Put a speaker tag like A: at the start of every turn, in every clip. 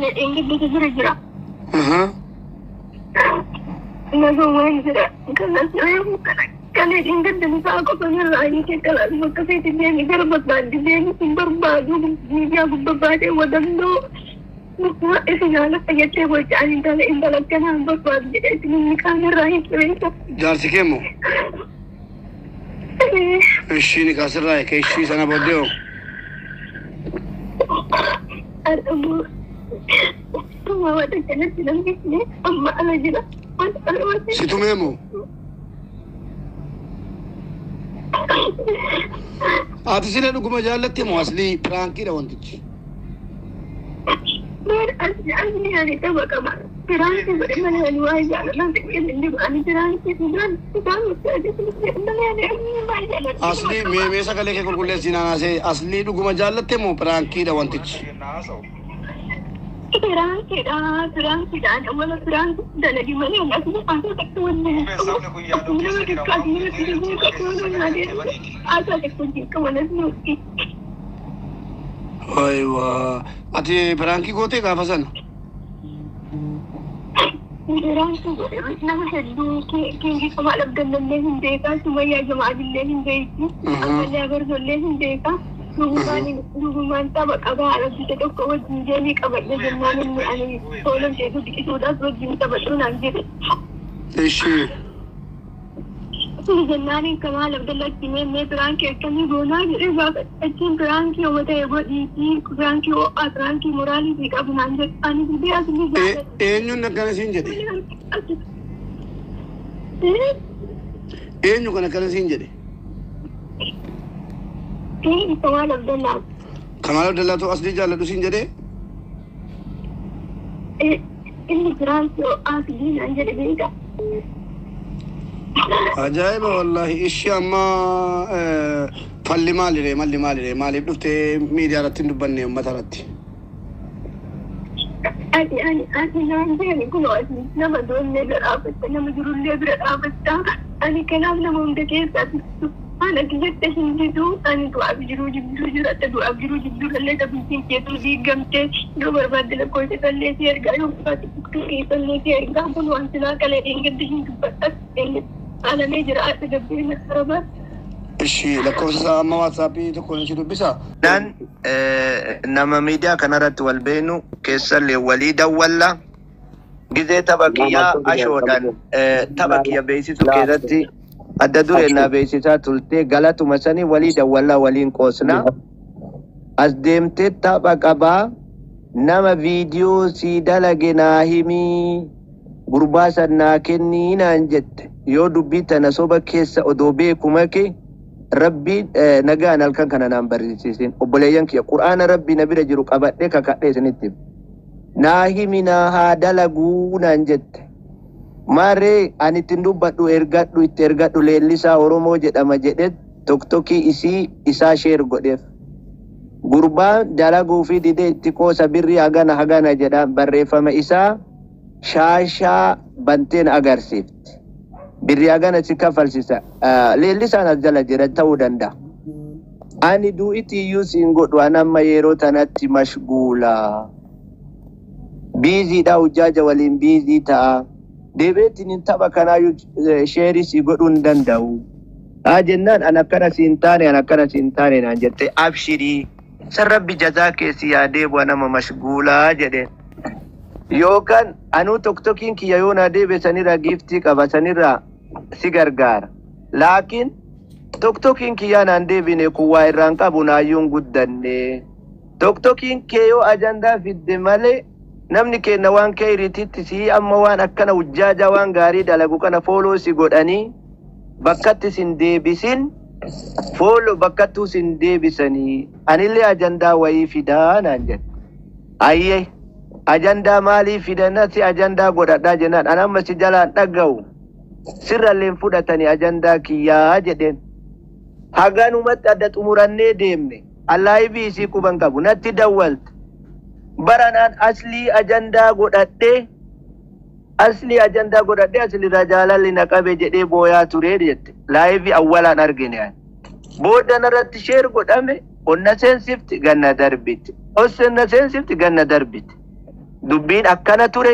A: إنك بتجرجرا
B: أها
A: نزوان جرا كان نسيم كان إنك بنساق فمن رأيك كلام وكفيت بيني قربت بعد بيني برباد وميجا برباد ودمدو إذا أنا فجأة وجعني ده إن ده كان عم برباد جيت من مكان الرئيس وينك
B: جالس كيمو إيشيني كاسر رايك إيشي سنة بديو
A: أرجو ما وتكلمت لمسني أما أنا جرا
B: سيتو ميمو آتسيلة نقوم جالتي مواصلي برانكي روانتج
A: أنا يعني تبغى كمان فرانسي بدنا نواجه على ما تقول إني أنا فرانسي فلان
B: أصلي मैं सकले के कुल सिनाना से असली डुगुमा जालते मो प्रांकी रवंतिच
A: فرانسي أنا ولا فرانسي ده لقي مالي أنا أصلا تكون
B: أيوة أتي فرانكي قوتي كافسنا
A: فرانسي نحن هدو كي كما لبدنا لهم ديكا ثم يا جماعة لهم ديكي أما لا غرزوا لهم ديكا نغمان تبقى أبا على بيتك وجنجاني كبير جنان أنا طولم شيء بدي سوداء وجن تبصرون عن جد
B: إيش
A: جناني كما لبدنا كمية فرانكي كمية دونا إذا أجن فرانكي ومتى يبغى يجي فرانكي وأفرانكي مورالي بيك أبو نانجت أنا بدي أسمي جالس
B: إيه نكنا سينجدي إيه نكنا سينجدي
A: إيه كمال عبد
B: الله تو أصلي جالس سينجدي
A: إيه إني فرانكي وأصلي عن جد بيك
B: عجائب والله إيش أما فلي مالي بدفت ميديا رتين دبني ومثلتي
A: أنا نعم كله أسمي نما دون نبر أبد نما جرول نبر أبد أنا كلام نما مدكيس أنا كذا تهندو أنا دعاء بجرو جرات دعاء بجرو اللي تبين كيتو دي جمتة دو برباد لكوي تكلي تيرجع يوم فاتي كي تكلي تيرجع بلو أنتنا كله إنك تهندو بس أنا نجرا أتجبري مسربات
B: إيشي لكم سامع واتسابي تكون شو بيسا
C: دان نما ميديا كنارت والبينو كسر وليدا ولا جزء تبكيا أشودان تبكيا بيسي سكيرتي أددورنا بيسيتا تلتي غلط مساني وليدا ولا ولين قوسنا أزدمت تبكابا نما فيديو سيدالغنا همي غرباسا ناكني نانجت yoo dubbii tana soba keessa odoo beekuma ke rabbi nagaan halkan kana naan barsiisin obboleeyyan kiyya qur'aana rabbi na bira jiru qabadhe kakadhe isinitti naa himi naa haa dalaguu naan jette maaree ani ittiin dubbadhu itti ergadhu leellisaa oromoo jedhama jedhe tokkokkii isaa sheer godheef gurbaan dalaguu fi didee itti qoosa birrii hagana jedha barreeffama isaa shaashaa banteen agarsiifti birriagana sika falsisa leellisaan ajala jira ta'uu danda'a ani du'iti yuusin godhu anamma yeroo tanatti mashguula biiziidha hujjaaja waliin biizii ta'a deebeetiin tapha kanaa sheerii si godhuu hin danda'u jennaan an akkana siin taane naan jette abshirii san rabbi jazaa keessi yaadee bu'a nama mashguulaa jedheen yookaan anuu tokkokiin kiyya yoo na deebe sanirra giiftii qaba sanirra si gargaara laakiin tokkokiin kiyya naan deebine kun waa irraan qabu naayyuun guddanne tokkokiin kee yoo ajandaa fidde malee namni kenna waan kee irrititti si amma waan akkana hujjaaja waan gaarii dalagu kana fooloo si godhanii bakkatti sin deebisin fooloo bakkattuu sin deebisanii anillee ajandaa wayii fidaa naan jedhe ayyee ajanda mali fidana si ajanda godhadha jennaan anamma si jalaan dhaga'u sirralleen fudhatanii ajanda kiyyaa jedheen haganumatti adda xumurannee deemne allaayibii isii quban qabu natti dawwalte baranaan aslii ajandaa godhadhee aslirra jaalalli na qabe jedhee booyaa turee jette laayibii awwalaan argine boodan irratti sheer godhame onna seensifti ganna darbiti osenna seensifti ganna darbiti dubbiin akkana ture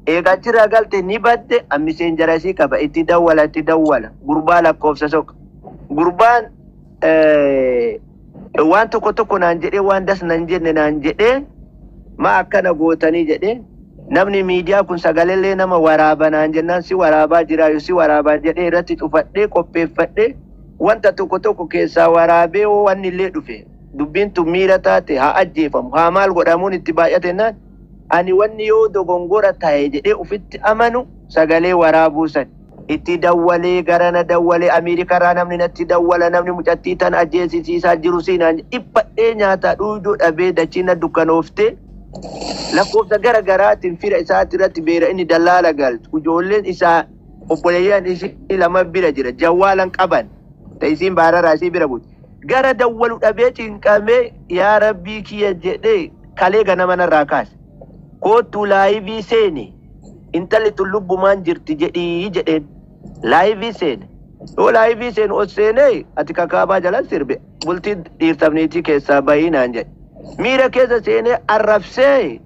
C: eegaa jira galte ni badde ammiseen jarasii qaba itti dawwala gurbaa lakkoofsa soqa gurbaan waan tokko naan jedhee waan das nan jenne naan jedhee ma akkana gootanii jedhee namni miidiyaa kun sagalee nama waraaba naan jennaan si waraabaa jiraayu si waraabaa jedhee irratti xufadhee qopheeffadhee wanta tokko keessaa waraabee waan illee dhufe dubbiin tun miira taate haa ajjeefamu haa maal godhamuun itti baay'atennaan ani wanni yoo dogongora ta'e jedhee ufitti amanu sagalee waraabuu san itti dawwalee garana dawwalee Ameerikaa namni natti dawwala namni mucattii tan ajjeesisiisaa jiru siinaan dhiphadhee nyaata dhuuduu dhabee dachina dukkanoofte lakkoofsa garaagaraatiin fira isaatti irratti beera inni dallaala galchu ijoolleen isaa obboleeyyan isii lama bira jira jawwaalan qaban ta'isiin baararaa isii bira buuti gara dawwalu dhabee cinqamee yaa rabbii kiyya jedhee kalee ganama narraa kaase kootu laayivii seene intalli tun lubbumaan jirti jedheen laayivii seene yoo laayivii seene os seenee ati kakaabaa jalan sirbe bultii dhiirtamniitii keessaa bayinaan jedhe miira keessa seenee arrabsee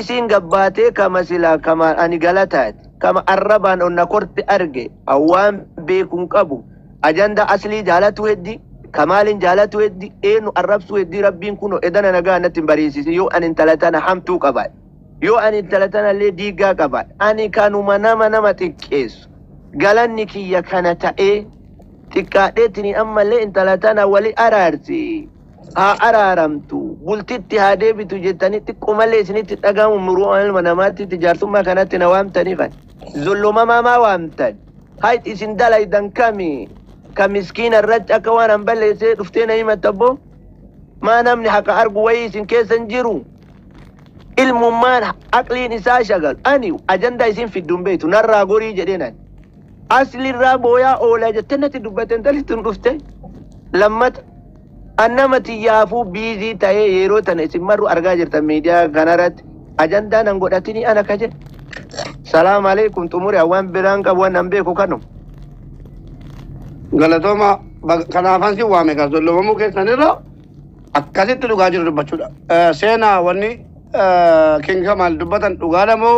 C: isiin gabbaatee kama silaa kama ani galataati kama arrabaan onna korte arge awwaan beekuun qabu ajanda aslii jaalatu heddi kamaalin jaalatu heddi eenu arrabsuu heddi rabbiin kuno edana nagaa natti hin bariisisi yoo ani intala tana hamtuu qabaadhe yoo ani intala tana illee diigaa qabaadhe ani kanuma nama xiqqeessu galanni kiyya kana ta'ee xiqqaadheetini ammallee intala tana wali araarsi haa araaramtu bultitti haa deebitu jettanii xiqqoomallee isinitti dhagahamu muruu ilma namaatti jaarsummaa kanatti na waamtanifan zullumamaa waamtan hayt isin dalaydan kami ka miskiina irratti akka waan an balleessee dhuftee na himattabbo maa namni haqa argu wayii isin keessan jiru ilmummaan aqliin isaa shagal ani ajandaa isin fidduun beektu narraa gorii jedheenan aslirraa booyaa oolaa jettee natti dubbateen talittuun dhufte lammata annamati yaafuu biizii ta'ee yeroo tana isin marru argaa jirtan miidiyaa kanarratti ajandaan an godhatini ana kaje salaam alaykum xumuri awwan biraan qabu waan an beeku kanu
B: galatooma kanaafan si waame ka zullumamu keessanirra akkasitti dhugaa jiru dubbachuudha seenaa wanni King Kamal dubbatan dhugaadha moo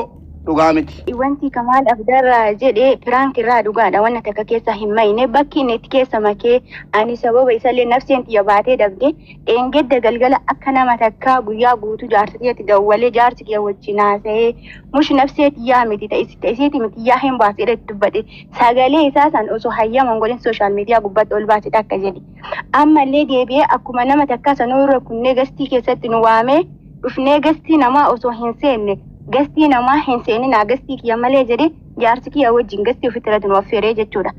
B: dhugaa miti?
D: Wanti Kamal Abdarraa jedhee piraank irraa dhugaadha wanna takka keessa hin mayne bakki inni itti keessa makee ani sababa isallee nafseen xiyya baatee dhabde eengedda galgala akka nama takkaa guyyaa guutuu jaarsitiitti dawwalee jaarsi kee wajjin haasa'ee mush nafsee xiyyaa miti ta'isiiti miti yaa hin baasee irratti dubbate sagalee isaa san osoo hayyaman godhin sooshaal miidiyaa gubbatti ol baasee akka jedhi ammallee deebi'ee akkuma nama takkaa sanuu irra kunnee gastii keessatti nu waamee dhufnee gastii namaa osoo hin seenne gastii namaa hin seeninaa gastii kiyya malee jedhe jaarsi kiyya wajjin gastii ofitti irratti nu affeeree jechuudha.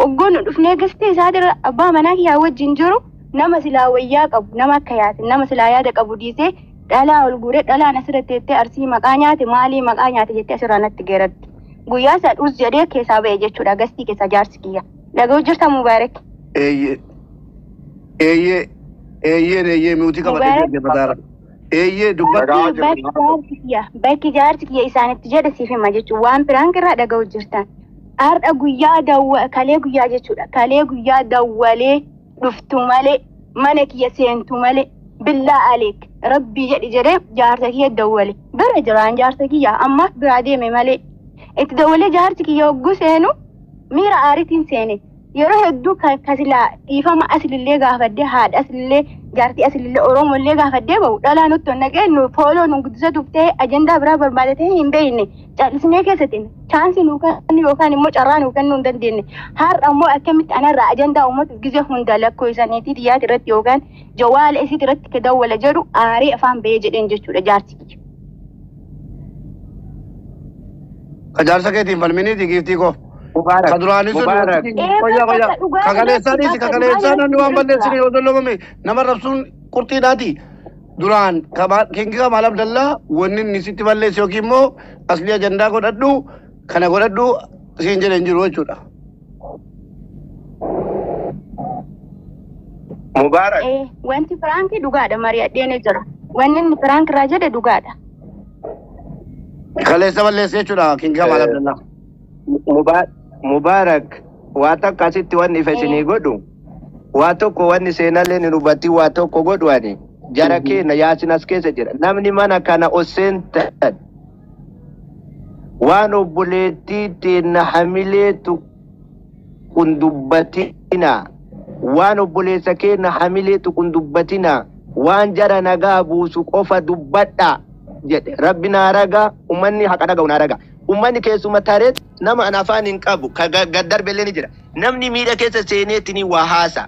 D: Oggoon dhufnee gastii isaa dira abbaa manaa kiyyaa wajjin jiru nama silaa wayyaa qabu nama akka yaate nama silaa yaada qabu dhiisee dhalaa ol guuree dhalaan asirratti jettee arsii maqaa nyaate maalii maqaa nyaate jettee asirraa natti geeratti. Guyyaa isaa dhus jedhee keessaa ba'e jechuudha gastii keessaa jaarsi kiyya. Dhaga'u jirta Mubaarak.
B: Eeyyee muutii qabatee jabataara. Eeyyee
D: bakki jaarsi kiyya isaanitti jedhe siif hima jechuun waan piraank irraa dhaga'u jirtan. Har'a guyyaa kalee guyyaa jechuudha. Kalee guyyaa dawwalee dhuftu malee mana kiyya seentu malee billaa aleek rabbii jedhi jedhee jaarsa kiyya dawwale. Bira jiraan jaarsa kiyya amma biraa deeme malee itti dawwalee jaarsi kiyya hogguu seenu miira aariitiin seene. Yeroo hedduu kasilaa dhiifama asilillee gaafadde haadha asilillee jaartii asilillee oromollee gaafadde bahu dhalaa nutti onna kennu fooloo nu guddisatuuf ta'e ajandaa biraa barbaadatee hin beekne callisnee keessatti chaansii nuu kennu yookaan immoo carraa nuu kennuu hin dandeenye har'a immoo akkamitti anarraa ajandaa uummatuuf gizee hunda lakkoo isaaniitii dhiyaati irratti yookaan jawaala isiit irratti dawwala jedhu aarii afaan bahee jedheen jechuudha jaarsi kiyya.
B: Ka jaarsa keetiin falminiiti giiftii koo. Kaduraanis kakaleessaan hanni waan balleessine yoo dollogame nama rabsuun qurxiidhaati. Duraan King Kamal Abdallaa wanni inni sitti balleesse yookiin immoo aslii ajandaa godhadhu kana godhadhu siin jedhe hin jiru jechuudha.
C: Mubaarak.
D: Wanti firaankii dhugaadha mari'adheen jira. Wanni inni firaank irraa jedhe dhugaadha.
B: Kaleessa balleesse jechuudha King Kamal Abdallaa.
C: Mubaarak waa takka asitti wanni isinii godhu waa tokko wanni seenallee ni dubbatti waa tokko godhu ani jara keenya yaasin as keessa jira namni mana kana oseentan waan obboleettii teenna hamileetu kun dubbatina waan obboleessa keenna hamileetu kun dubbatina waan jara nagaa buusu qofa dubbadha jedhe rabbi naa raga ummanni haqa dhaga'u naa raga ummanni keessuma tareet nama an afaan hin qabu ka gaddarbellee ni jira namni miidha keessa seeneetini waa haasa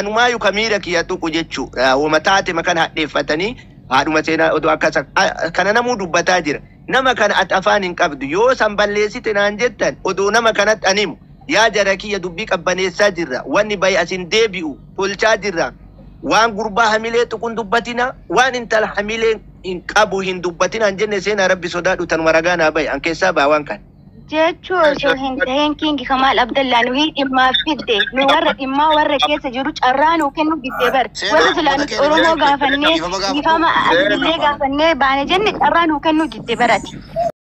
C: anumaayu ka miidha kiyya tuqu jechuu wama taate makan hadheeffatanii haadhuma seenaa odoo akkasa kana namuu dubbataa jira nama kana at afaan hin qabdu yoo san balleessite naan jettan odoo nama kanatti animu yaa jara kiyya dubbii qabbaneessaa jirra wanni bayi asin deebi'u tolchaa jirra waan gurbaa hamilee tuqun dubbatina waan intala hamilee hin qabu hin dubbatina hin jenne seenaa rabbi sodaadhu tanuma ragaa naa bayi an keessaa baa waan kana.
D: Jechuu osoo hin ta'in Kingi Kamaal Abdallaa nuyi dhimmaa fidde nu warra dhimmaa warra keessa jiru carraa nuu kennu biddee bar warra silaan Oromoo gaafannee gifama illee gaafannee baane jenne carraa nuu kennu giddee barati.